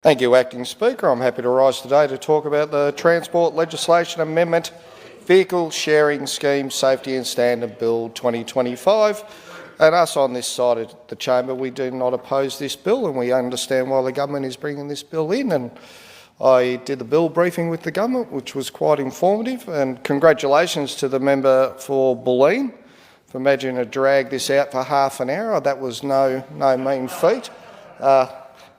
Thank you, Acting Speaker. I'm happy to rise today to talk about the Transport Legislation Amendment, Vehicle Sharing Scheme Safety and Standard Bill 2025. And us on this side of the chamber, we do not oppose this bill, and we understand why the government is bringing this bill in. And I did the bill briefing with the government, which was quite informative. And congratulations to the member for Bulleen for managing to drag this out for half an hour. That was no mean feat.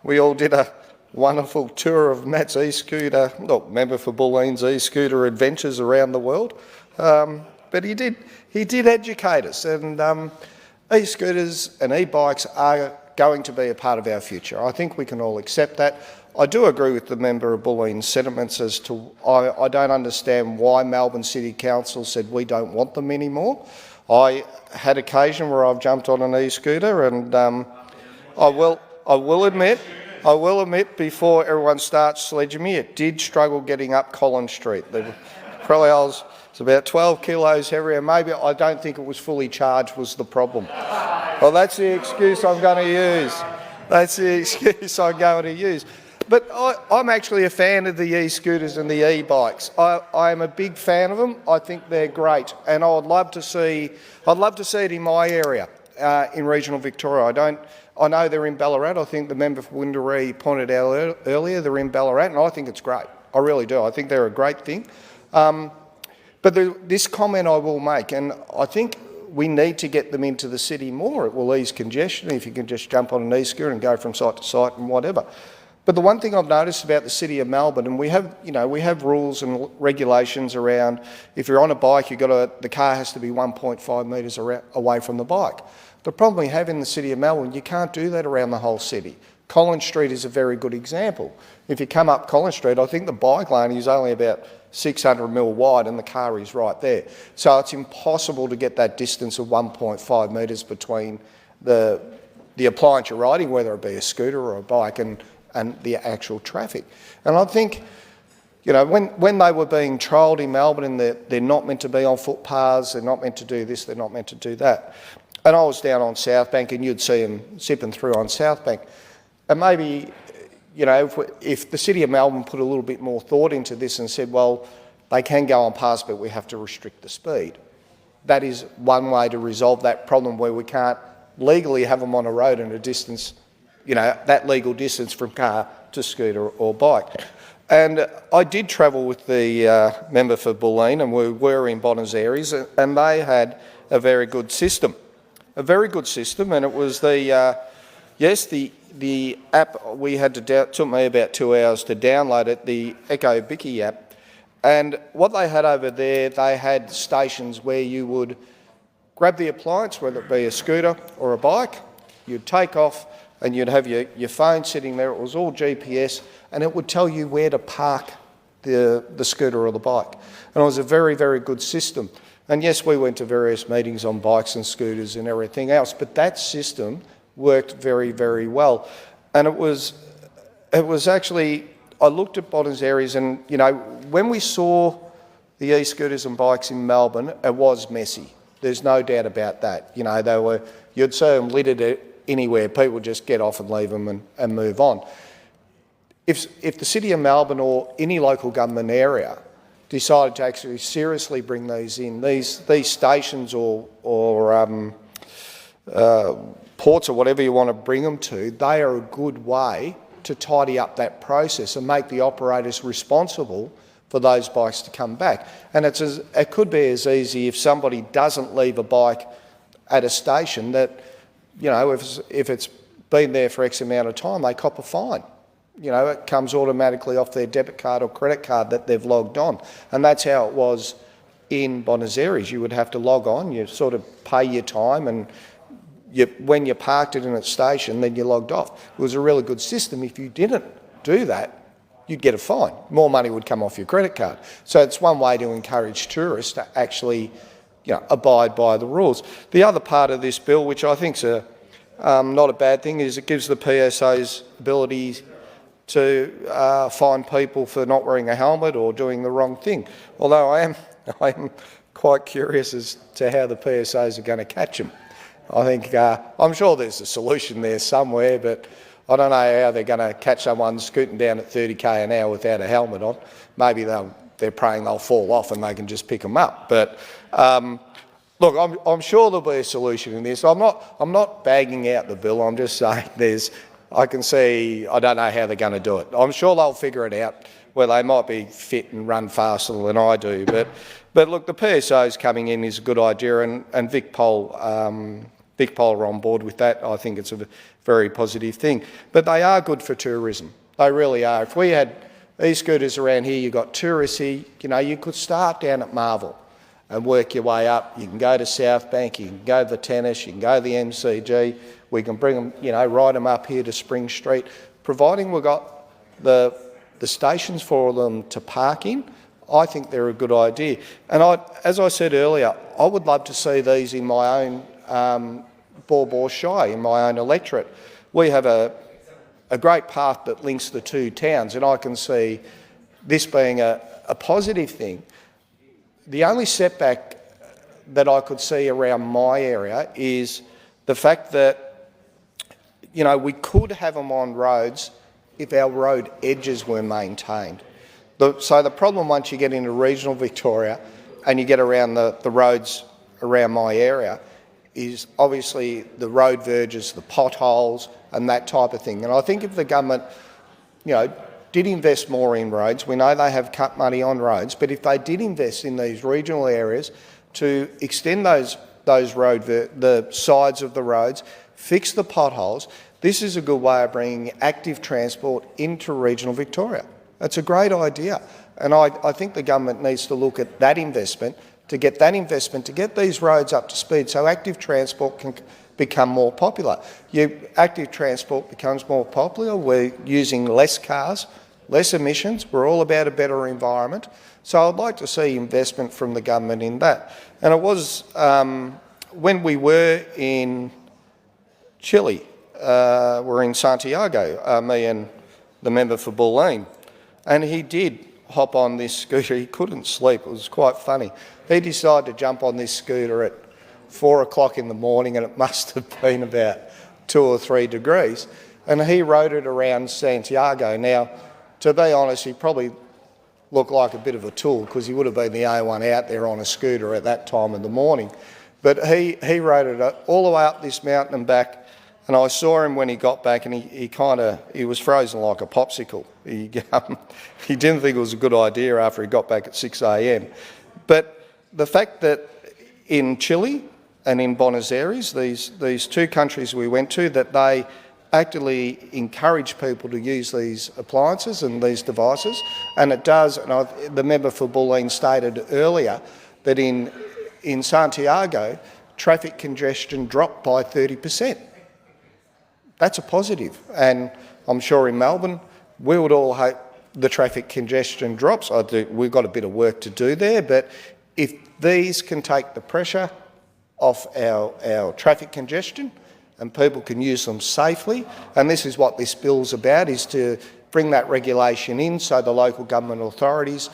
We all did a wonderful tour of Matt's e-scooter, member for Bulleen's e-scooter adventures around the world. But he did educate us, and e-scooters and e-bikes are going to be a part of our future. I think we can all accept that. I do agree with the member of Bulleen's sentiments as to I don't understand why Melbourne City Council said we don't want them anymore. I had occasion where I've jumped on an e-scooter, and I will admit, before everyone starts sledging me, it did struggle getting up Collins Street. It's about 12 kilos heavier. Maybe I don't think it was fully charged was the problem. Well, that's the excuse I'm going to use. But I'm actually a fan of the e-scooters and the e-bikes. I am a big fan of them. I think they're great, and I'd love to see it in my area, in regional Victoria. I know they're in Ballarat. I think the member for Windaree pointed out earlier they're in Ballarat, and I think it's great. I really do. I think they're a great thing. But this comment I will make, and I think we need to get them into the city more. It will ease congestion if you can just jump on an e-scooter and go from site to site and whatever. But the one thing I've noticed about the City of Melbourne, and we have rules and regulations around, if you're on a bike, the car has to be 1.5 metres away from the bike. The problem we have in the City of Melbourne, you can't do that around the whole city. Collins Street is a very good example. If you come up Collins Street, I think the bike lane is only about 600 mil wide and the car is right there. So it's impossible to get that distance of 1.5 metres between the appliance you're riding, whether it be a scooter or a bike, and the actual traffic. And I think, when they were being trialled in Melbourne, and they're not meant to be on footpaths, they're not meant to do this, they're not meant to do that. And I was down on South Bank, and you'd see them zipping through on South Bank. And maybe, if the City of Melbourne put a little bit more thought into this and said, well, they can go on past, but we have to restrict the speed. That is one way to resolve that problem, where we can't legally have them on a road in a distance, that legal distance from car to scooter or bike. And I did travel with the member for Bulleen, and we were in Buenos Aires, and they had a very good system. And it was the app we had to took me about 2 hours to download it, the Echo Bici app. And what they had over there, they had stations where you would grab the appliance, whether it be a scooter or a bike, you'd take off, and you'd have your phone sitting there. It was all GPS, and it would tell you where to park the scooter or the bike. And it was a very, very good system. And yes, we went to various meetings on bikes and scooters and everything else, but that system worked very, very well. And it was actually, I looked at Buenos Aires, and when we saw the e-scooters and bikes in Melbourne, it was messy. There's no doubt about that. You'd see them littered anywhere. People just get off and leave them and move on. If the City of Melbourne or any local government area decided to actually seriously bring these in, these stations or ports or whatever you want to bring them to, they are a good way to tidy up that process and make the operators responsible for those bikes to come back. And it could be as easy, if somebody doesn't leave a bike at a station, that if it's been there for X amount of time, they cop a fine. It comes automatically off their debit card or credit card that they've logged on. And that's how it was in Buenos Aires. You would have to log on, you sort of pay your time, and when you parked it in a station, then you logged off. It was a really good system. If you didn't do that, you'd get a fine. More money would come off your credit card. So it's one way to encourage tourists to actually abide by the rules. The other part of this bill, which I think is not a bad thing, is it gives the PSA's ability to fine people for not wearing a helmet or doing the wrong thing. Although I am quite curious as to how the PSAs are going to catch them. I think I'm sure there's a solution there somewhere, but I don't know how they're going to catch someone scooting down at 30k an hour without a helmet on. Maybe they're praying they'll fall off and they can just pick them up. But look, I'm sure there'll be a solution in this. I'm not bagging out the bill. I'm just saying I can see, I don't know how they're going to do it. I'm sure they'll figure it out, where they might be fit and run faster than I do. But look, the PSOs coming in is a good idea, and Vic Pol are on board with that. I think it's a very positive thing. But they are good for tourism. They really are. If we had e-scooters around here, you've got tourists here, you could start down at Marvel and work your way up. You can go to South Bank, you can go to the tennis, you can go to the MCG. We can bring them, ride them up here to Spring Street, providing we've got the stations for them to park in. I think they're a good idea. And as I said earlier, I would love to see these in my own Bor Shire, in my own electorate. We have a great path that links the two towns, and I can see this being a positive thing. The only setback that I could see around my area is the fact that, we could have them on roads if our road edges were maintained. So the problem once you get into regional Victoria and you get around the roads around my area is obviously the road verges, the potholes and that type of thing. And I think if the government, did invest more in roads, we know they have cut money on roads, but if they did invest in these regional areas to extend the sides of the roads, fix the potholes, this is a good way of bringing active transport into regional Victoria. That's a great idea. And I think the government needs to look at that investment, to get these roads up to speed so active transport can become more popular. Active transport becomes more popular, we're using less cars, less emissions, we're all about a better environment. So I'd like to see investment from the government in that. And it was, when we were in Chile, we're in Santiago, me and the member for Bulleen, and he did hop on this scooter. He couldn't sleep, it was quite funny. He decided to jump on this scooter at 4 o'clock in the morning, and it must have been about 2 or 3 degrees, and he rode it around Santiago. Now, to be honest, he probably looked like a bit of a tool because he would have been the only one out there on a scooter at that time of the morning. But he rode it all the way up this mountain and back, and I saw him when he got back, and he was frozen like a popsicle. He didn't think it was a good idea after he got back at 6 a.m. But the fact that in Chile and in Buenos Aires, these two countries we went to, that they actively encourage people to use these appliances and these devices, and it does. And the member for Bulleen stated earlier that in Santiago, traffic congestion dropped by 30%. That's a positive, and I'm sure in Melbourne we would all hope the traffic congestion drops. We've got a bit of work to do there, but if these can take the pressure off our traffic congestion and people can use them safely, and this is what this bill's about, is to bring that regulation in so the local government authorities,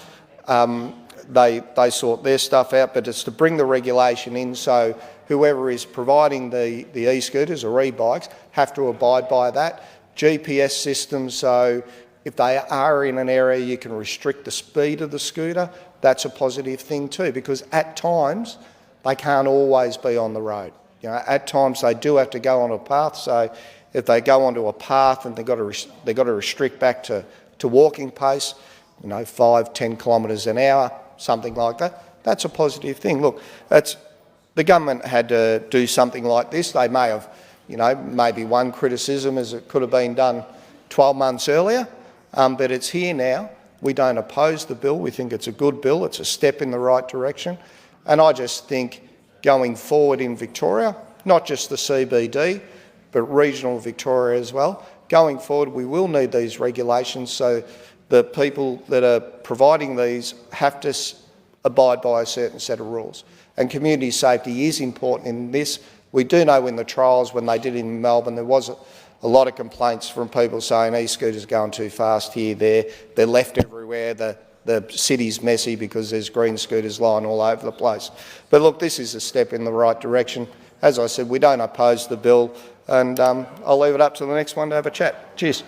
they sort their stuff out, but it's to bring the regulation in so whoever is providing the e-scooters or e-bikes have to abide by that. GPS systems, so if they are in an area you can restrict the speed of the scooter. That's a positive thing too, because at times they can't always be on the road. At times they do have to go on a path, so if they go onto a path and they've got to restrict back to walking pace, 5-10 kilometres an hour, something like that, that's a positive thing. Look, the government had to do something like this. They may have, maybe one criticism is it could have been done 12 months earlier, but it's here now. We don't oppose the bill. We think it's a good bill. It's a step in the right direction. And I just think going forward in Victoria, not just the CBD, but regional Victoria as well, going forward we will need these regulations so the people that are providing these have to abide by a certain set of rules. And community safety is important in this. We do know in the trials, when they did in Melbourne, there was a lot of complaints from people saying e-scooters going too fast here, there, they're left everywhere, the city's messy because there's green scooters lying all over the place. But look, this is a step in the right direction. as I said, we don't oppose the bill, and I'll leave it up to the next one to have a chat. Cheers.